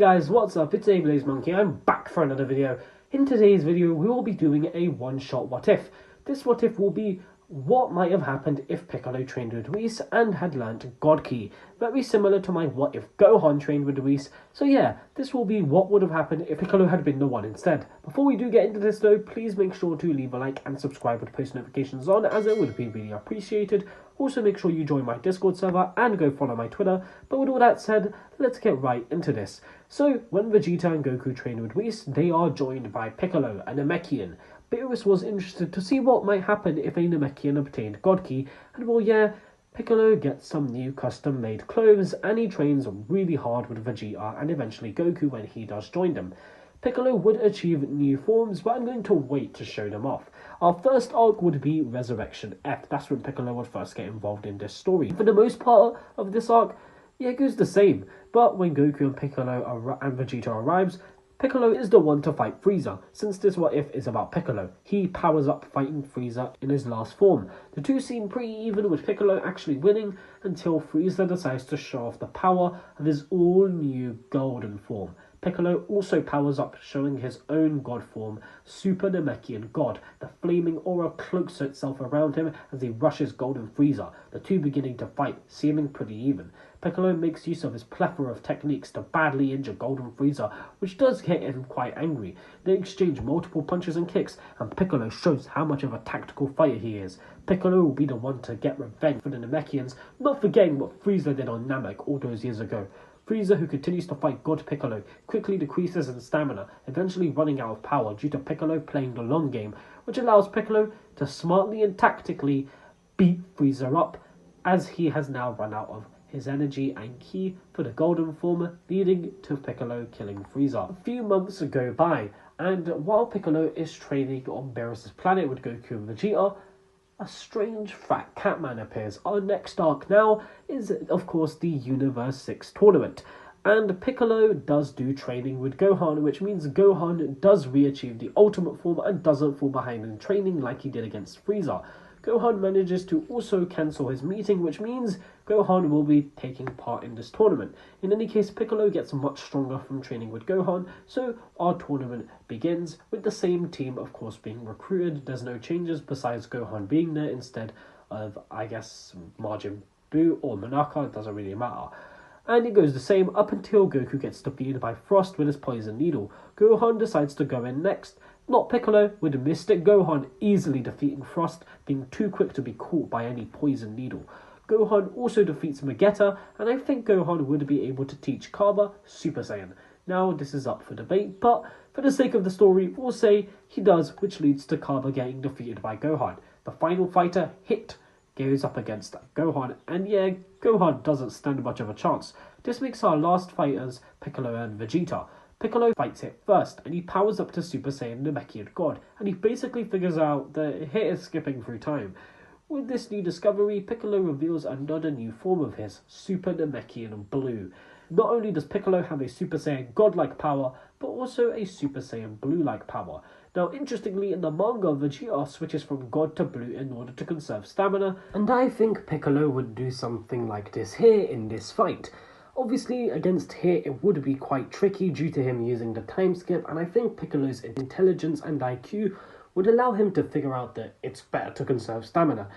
guys, what's up? It's Monkey. I'm back for another video. In today's video, we will be doing a one-shot what if. This what if will be what might have happened if Piccolo trained with Whis and had learnt God Ki. Very similar to my what if Gohan trained with Whis. So yeah, this will be what would have happened if Piccolo had been the one instead. Before we do get into this though, please make sure to leave a like and subscribe with post notifications on, as it would be really appreciated. Also make sure you join my Discord server and go follow my Twitter. But with all that said, let's get right into this. So when Vegeta and Goku train with Whis, they are joined by Piccolo, a Namekian. Beerus was interested to see what might happen if a Namekian obtained God Ki, and well yeah, Piccolo gets some new custom made clothes and he trains really hard with Vegeta and eventually Goku when he does join them. Piccolo would achieve new forms, but I'm going to wait to show them off. Our first arc would be Resurrection F. That's when Piccolo would first get involved in this story. For the most part of this arc, yeah, it goes the same. But when Goku and Piccolo and Vegeta arrives, Piccolo is the one to fight Frieza. Since this what if is about Piccolo, he powers up fighting Frieza in his last form. The two seem pretty even, with Piccolo actually winning until Frieza decides to show off the power of his all new golden form. Piccolo also powers up, showing his own god form, Super Namekian God. The flaming aura cloaks itself around him as he rushes Golden Frieza, the two beginning to fight, seeming pretty even. Piccolo makes use of his plethora of techniques to badly injure Golden Frieza, which does get him quite angry. They exchange multiple punches and kicks, and Piccolo shows how much of a tactical fighter he is. Piccolo will be the one to get revenge for the Namekians, not forgetting what Frieza did on Namek all those years ago. Frieza, who continues to fight God Piccolo, quickly decreases in stamina, eventually running out of power due to Piccolo playing the long game, which allows Piccolo to smartly and tactically beat Frieza up, as he has now run out of his energy and ki for the golden form, leading to Piccolo killing Frieza. A few months go by, and while Piccolo is training on Beerus' planet with Goku and Vegeta, a strange fat catman appears. Our next arc now is, of course, the Universe 6 tournament. And Piccolo does do training with Gohan, which means Gohan does re-achieve the ultimate form and doesn't fall behind in training like he did against Frieza. Gohan manages to also cancel his meeting, which means Gohan will be taking part in this tournament. In any case, Piccolo gets much stronger from training with Gohan, so our tournament begins with the same team, of course, being recruited. There's no changes besides Gohan being there instead of, I guess, Majin Buu or Monaka. It doesn't really matter. And it goes the same up until Goku gets defeated by Frost with his poison needle. Gohan decides to go in next. Not Piccolo, with Mystic Gohan easily defeating Frost, being too quick to be caught by any poison needle. Gohan also defeats Vegeta, and I think Gohan would be able to teach Kaba Super Saiyan. Now, this is up for debate, but for the sake of the story, we'll say he does, which leads to Kaba getting defeated by Gohan. The final fighter, Hit, goes up against Gohan, and yeah, Gohan doesn't stand much of a chance. This makes our last fighters Piccolo and Vegeta. Piccolo fights Hit first, and he powers up to Super Saiyan Namekian God, and he basically figures out that Hit is skipping through time. With this new discovery, Piccolo reveals another new form of his, Super Namekian Blue. Not only does Piccolo have a Super Saiyan God-like power, but also a Super Saiyan Blue-like power. Now, interestingly, in the manga, Vegeta switches from God to Blue in order to conserve stamina, and I think Piccolo would do something like this here in this fight. Obviously, against Hit, it would be quite tricky due to him using the time skip, and I think Piccolo's intelligence and IQ would allow him to figure out that it's better to conserve stamina.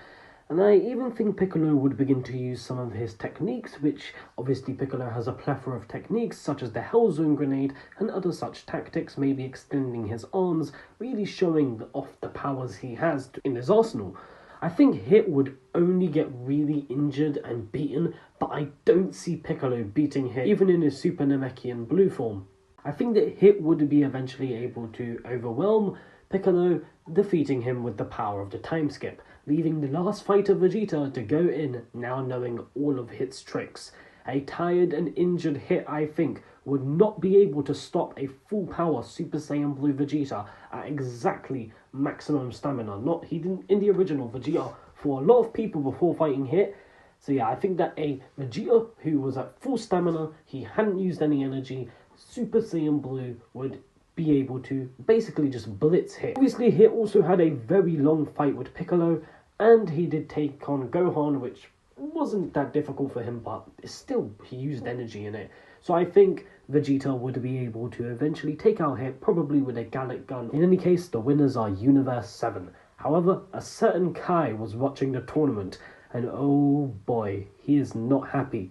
And I even think Piccolo would begin to use some of his techniques, which obviously Piccolo has a plethora of techniques, such as the Hell Zone Grenade and other such tactics, maybe extending his arms, really showing off the powers he has in his arsenal. I think Hit would only get really injured and beaten, but I don't see Piccolo beating Hit, even in his Super Namekian Blue form. I think that Hit would be eventually able to overwhelm Piccolo, defeating him with the power of the time skip, leaving the last fighter Vegeta to go in, now knowing all of Hit's tricks. A tired and injured Hit, I think, would not be able to stop a full power Super Saiyan Blue Vegeta at exactly maximum stamina. He didn't in the original Vegeta for a lot of people before fighting Hit. So yeah, I think that a Vegeta who was at full stamina, he hadn't used any energy, Super Saiyan Blue would be able to basically just blitz Hit. Obviously, Hit also had a very long fight with Piccolo, and he did take on Gohan, which wasn't that difficult for him, but still, he used energy in it. So I think Vegeta would be able to eventually take out hit, probably with a Gallic gun. In any case, the winners are Universe 7. However, a certain Kai was watching the tournament, and oh boy, he is not happy.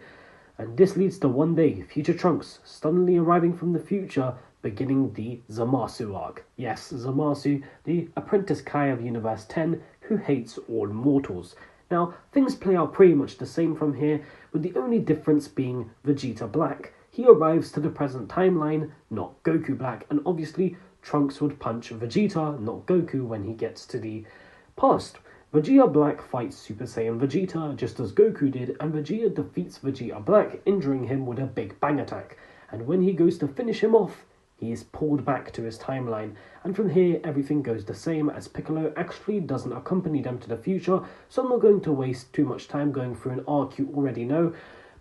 And this leads to one day, future Trunks suddenly arriving from the future, beginning the Zamasu arc. Yes, Zamasu, the apprentice Kai of Universe 10, who hates all mortals. Now, things play out pretty much the same from here, with the only difference being Vegeta Black. He arrives to the present timeline, not Goku Black, and obviously Trunks would punch Vegeta, not Goku, when he gets to the past. Vegeta Black fights Super Saiyan Vegeta, just as Goku did, and Vegeta defeats Vegeta Black, injuring him with a Big Bang attack. And when he goes to finish him off, he is pulled back to his timeline, and from here everything goes the same, as Piccolo actually doesn't accompany them to the future, so I'm not going to waste too much time going through an arc you already know.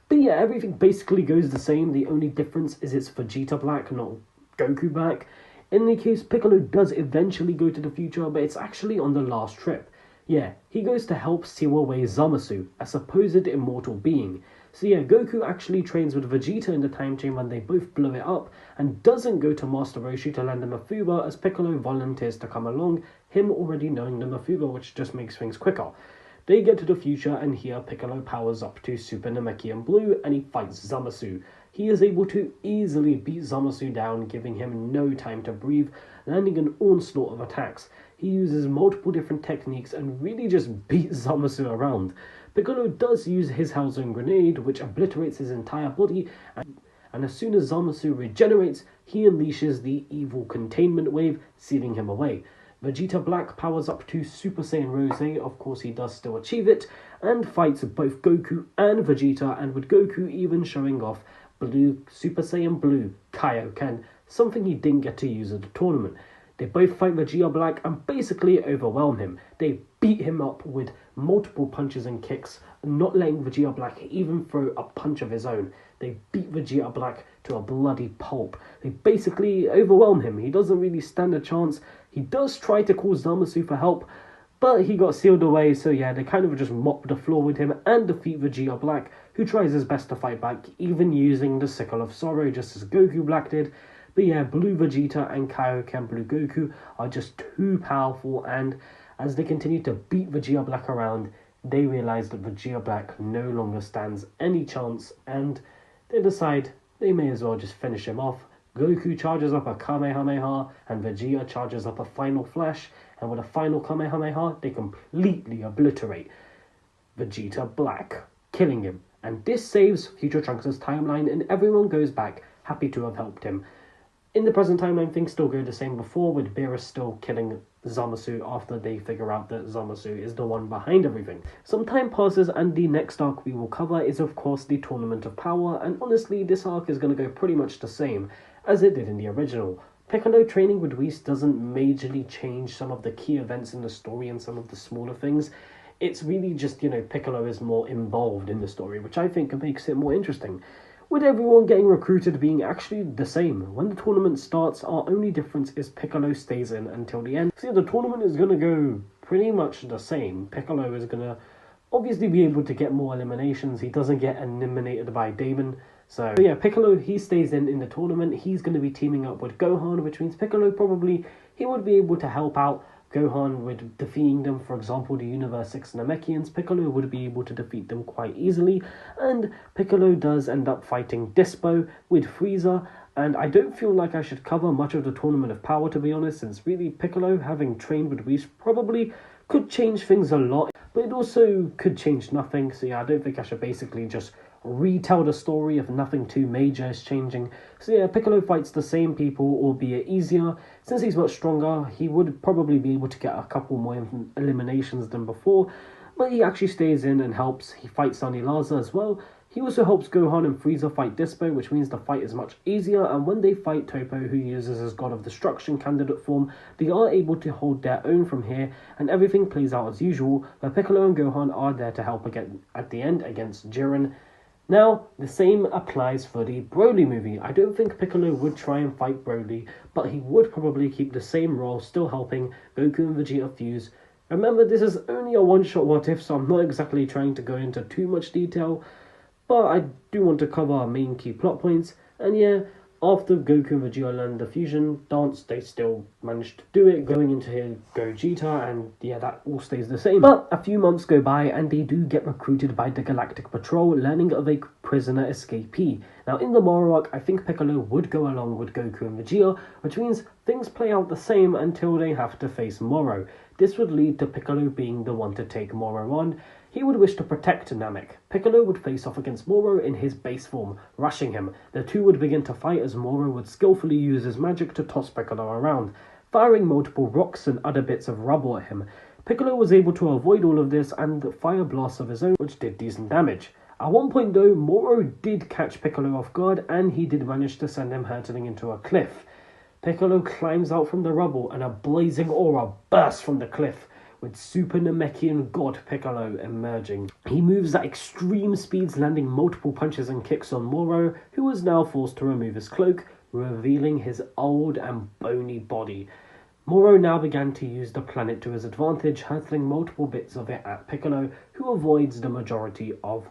But yeah, everything basically goes the same. The only difference is it's Vegeta Black, not Goku Black. In any case, Piccolo does eventually go to the future, but it's actually on the last trip. Yeah, he goes to help seal away Zamasu, a supposed immortal being. So yeah, Goku actually trains with Vegeta in the time chamber and they both blow it up, and doesn't go to Master Roshi to lend him a Fuba, as Piccolo volunteers to come along, him already knowing the Mafuba, which just makes things quicker. They get to the future, and here Piccolo powers up to Super Namekian Blue and he fights Zamasu. He is able to easily beat Zamasu down, giving him no time to breathe, landing an onslaught of attacks. He uses multiple different techniques and really just beats Zamasu around. Piccolo does use his Hell Zone grenade, which obliterates his entire body, and as soon as Zamasu regenerates, he unleashes the evil containment wave, sealing him away. Vegeta Black powers up to Super Saiyan Rose, of course he does still achieve it, and fights both Goku and Vegeta, and with Goku even showing off Super Saiyan Blue Kaioken, something he didn't get to use at the tournament. They both fight Vegeta Black and basically overwhelm him. They beat him up with multiple punches and kicks, not letting Vegeta Black even throw a punch of his own. They beat Vegeta Black to a bloody pulp. They basically overwhelm him. He doesn't really stand a chance. He does try to call Zamasu for help, but he got sealed away, so yeah, they kind of just mop the floor with him and defeat Vegeta Black, who tries his best to fight back, even using the Sickle of Sorrow, just as Goku Black did. But yeah, Blue Vegeta and Kaioken Blue Goku are just too powerful, and as they continue to beat Vegeta Black around, they realize that Vegeta Black no longer stands any chance, and they decide they may as well just finish him off. Goku charges up a Kamehameha, and Vegeta charges up a Final Flash, and with a final Kamehameha, they completely obliterate Vegeta Black, killing him. And this saves future Trunks' timeline, and everyone goes back happy to have helped him. In the present timeline, things still go the same before, with Beerus still killing Zamasu after they figure out that Zamasu is the one behind everything. Some time passes, and the next arc we will cover is of course the Tournament of Power, and honestly this arc is going to go pretty much the same as it did in the original. Piccolo training with Whis doesn't majorly change some of the key events in the story and some of the smaller things. It's really just, Piccolo is more involved in the story, which I think makes it more interesting. With everyone getting recruited being actually the same. When the tournament starts, our only difference is Piccolo stays in until the end. See, the tournament is going to go pretty much the same. Piccolo is going to obviously be able to get more eliminations. He doesn't get eliminated by Damon. So yeah, Piccolo, he stays in the tournament. He's going to be teaming up with Gohan, which means Piccolo probably, he would be able to help out Gohan with defeating them. For example, the Universe 6 Namekians, Piccolo would be able to defeat them quite easily, and Piccolo does end up fighting Dispo with Frieza, and I don't feel like I should cover much of the Tournament of Power, to be honest, since really Piccolo, having trained with Whis, probably could change things a lot, but it also could change nothing. So yeah, I don't think I should basically just retell the story if nothing too major is changing. So yeah, Piccolo fights the same people, albeit easier. Since he's much stronger, he would probably be able to get a couple more eliminations than before, but he actually stays in and helps. He fights Sunny Laza as well. He also helps Gohan and Frieza fight Dispo, which means the fight is much easier, and when they fight Topo, who uses his God of Destruction candidate form, they are able to hold their own from here, and everything plays out as usual, where Piccolo and Gohan are there to help again at the end against Jiren. Now, the same applies for the Broly movie. I don't think Piccolo would try and fight Broly, but he would probably keep the same role, still helping Goku and Vegeta fuse. Remember, this is only a one-shot what-if, so I'm not exactly trying to go into too much detail, but I do want to cover our main key plot points. And yeah, After Goku and Vegeta learned the fusion dance, they still managed to do it, going into Gogeta, and yeah, that all stays the same. But a few months go by, and they do get recruited by the Galactic Patrol, learning of a prisoner escapee. Now, in the Moro arc, I think Piccolo would go along with Goku and Vegeta, which means things play out the same until they have to face Moro. This would lead to Piccolo being the one to take Moro on. He would wish to protect Namek. Piccolo would face off against Moro in his base form, rushing him. The two would begin to fight as Moro would skillfully use his magic to toss Piccolo around, firing multiple rocks and other bits of rubble at him. Piccolo was able to avoid all of this and fire blasts of his own, which did decent damage. At one point though, Moro did catch Piccolo off guard, and he did manage to send him hurtling into a cliff. Piccolo climbs out from the rubble, and a blazing aura bursts from the cliff, with Super Namekian God Piccolo emerging. He moves at extreme speeds, landing multiple punches and kicks on Moro, who was now forced to remove his cloak, revealing his old and bony body. Moro now began to use the planet to his advantage, hurtling multiple bits of it at Piccolo, who avoids the majority of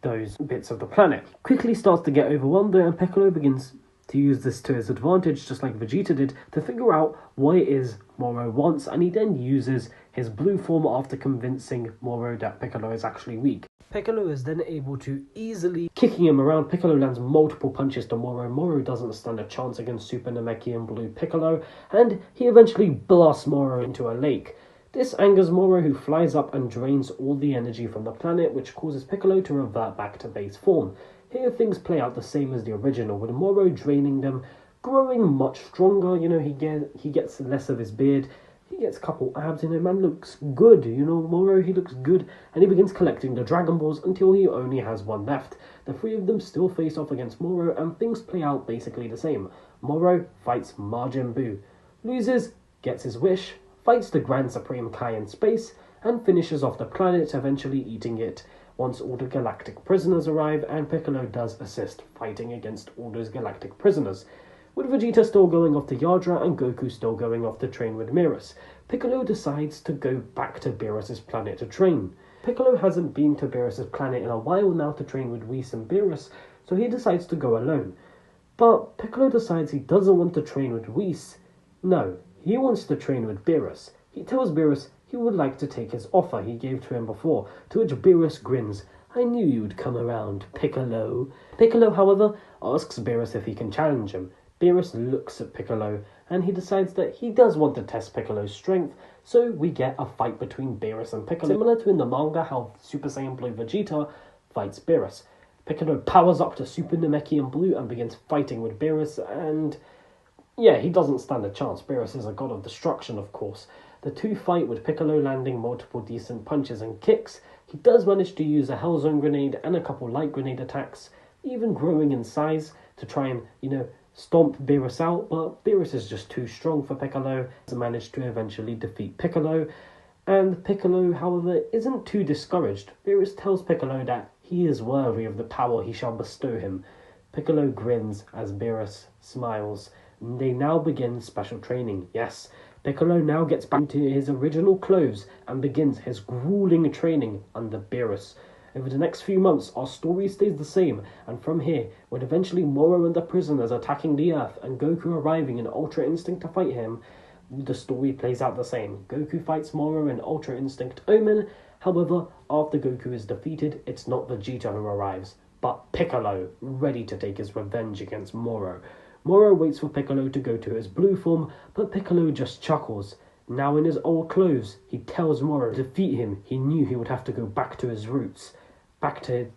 those bits of the planet. Quickly starts to get overwhelmed though, and Piccolo begins to use this to his advantage, just like Vegeta did, to figure out what it is Moro wants, and he then uses his blue form after convincing Moro that Piccolo is actually weak. Piccolo is then able to easily kicking him around. Piccolo lands multiple punches to Moro. Moro doesn't stand a chance against Super Namekian Blue Piccolo, and he eventually blasts Moro into a lake. This angers Moro, who flies up and drains all the energy from the planet, which causes Piccolo to revert back to base form. Here things play out the same as the original, with Moro draining them, growing much stronger. He gets less of his beard, he gets a couple abs in him, and looks good. Moro, he looks good, and he begins collecting the Dragon Balls until he only has one left. The three of them still face off against Moro, and things play out basically the same. Moro fights Majin Buu, loses, gets his wish, fights the Grand Supreme Kai in space, and finishes off the planet, eventually eating it once all the galactic prisoners arrive, and Piccolo does assist fighting against all those galactic prisoners. With Vegeta still going off to Yardra and Goku still going off to train with Beerus, Piccolo decides to go back to Beerus' planet to train. Piccolo hasn't been to Beerus' planet in a while now to train with Whis and Beerus, so he decides to go alone. But Piccolo decides he doesn't want to train with Whis. No, he wants to train with Beerus. He tells Beerus he would like to take his offer he gave to him before, to which Beerus grins. "I knew you'd come around, Piccolo." Piccolo, however, asks Beerus if he can challenge him. Beerus looks at Piccolo, and he decides that he does want to test Piccolo's strength, so we get a fight between Beerus and Piccolo, similar to in the manga how Super Saiyan Blue Vegeta fights Beerus. Piccolo powers up to Super Namekian Blue and begins fighting with Beerus, and yeah, he doesn't stand a chance. Beerus is a god of destruction, of course. The two fight with Piccolo landing multiple decent punches and kicks. He does manage to use a Hellzone grenade and a couple light grenade attacks, even growing in size to try and, stomp Beerus out, but Beerus is just too strong for Piccolo. He managed to eventually defeat Piccolo, and Piccolo, however, isn't too discouraged. Beerus tells Piccolo that he is worthy of the power he shall bestow him. Piccolo grins as Beerus smiles. They now begin special training. Yes, Piccolo now gets back to his original clothes and begins his grueling training under Beerus. Over the next few months, our story stays the same, and from here, when eventually Moro and the prisoners attacking the Earth and Goku arriving in Ultra Instinct to fight him, the story plays out the same. Goku fights Moro in Ultra Instinct Omen. However, after Goku is defeated, it's not Vegeta who arrives, but Piccolo, ready to take his revenge against Moro. Moro waits for Piccolo to go to his blue form, but Piccolo just chuckles. Now in his old clothes, he tells Moro to defeat him. He knew he would have to go back to his roots, back to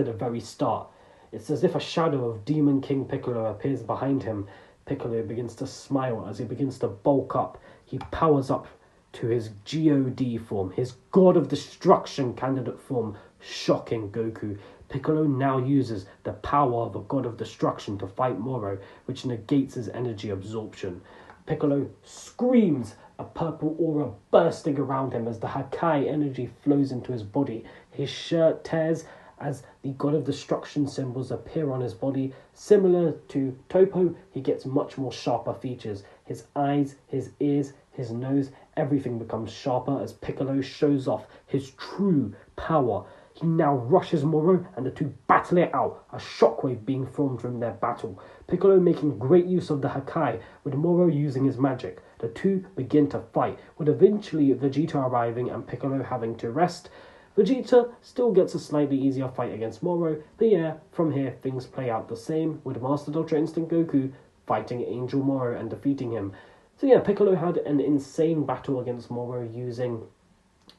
the very start. It's as if a shadow of Demon King Piccolo appears behind him. Piccolo begins to smile as he begins to bulk up. He powers up to his God form, his God of Destruction candidate form, shocking Goku. Piccolo now uses the power of a God of Destruction to fight Moro, which negates his energy absorption. Piccolo screams, a purple aura bursting around him as the Hakai energy flows into his body. His shirt tears as the God of Destruction symbols appear on his body. Similar to Toppo, he gets much more sharper features. His eyes, his ears, his nose, everything becomes sharper as Piccolo shows off his true power. He now rushes Moro and the two battle it out, a shockwave being formed from their battle. Piccolo making great use of the Hakai, with Moro using his magic. The two begin to fight, with eventually Vegeta arriving and Piccolo having to rest. Vegeta still gets a slightly easier fight against Moro, but yeah, from here things play out the same, with Master Ultra Instinct Goku fighting Angel Moro and defeating him. So yeah, Piccolo had an insane battle against Moro using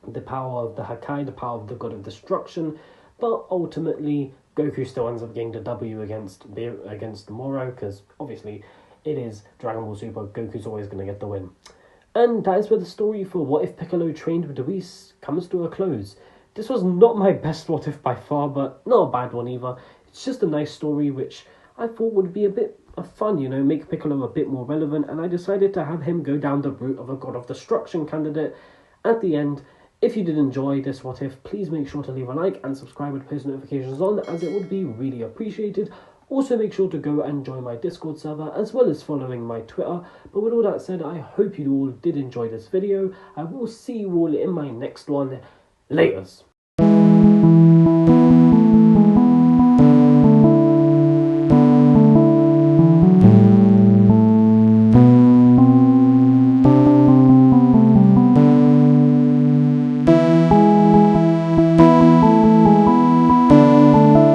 the power of the Hakai, the power of the God of Destruction, but ultimately Goku still ends up getting the W against Moro, because obviously it is Dragon Ball Super, Goku's always going to get the win. And that is where the story for What If Piccolo Trained with Whis comes to a close. This was not my best What If by far, but not a bad one either. It's just a nice story which I thought would be a bit of fun, make Piccolo a bit more relevant, and I decided to have him go down the route of a God of Destruction candidate at the end. If you did enjoy this What If, please make sure to leave a like and subscribe with post notifications on, as it would be really appreciated. Also make sure to go and join my Discord server, as well as following my Twitter. But with all that said, I hope you all did enjoy this video. I will see you all in my next one. Laters.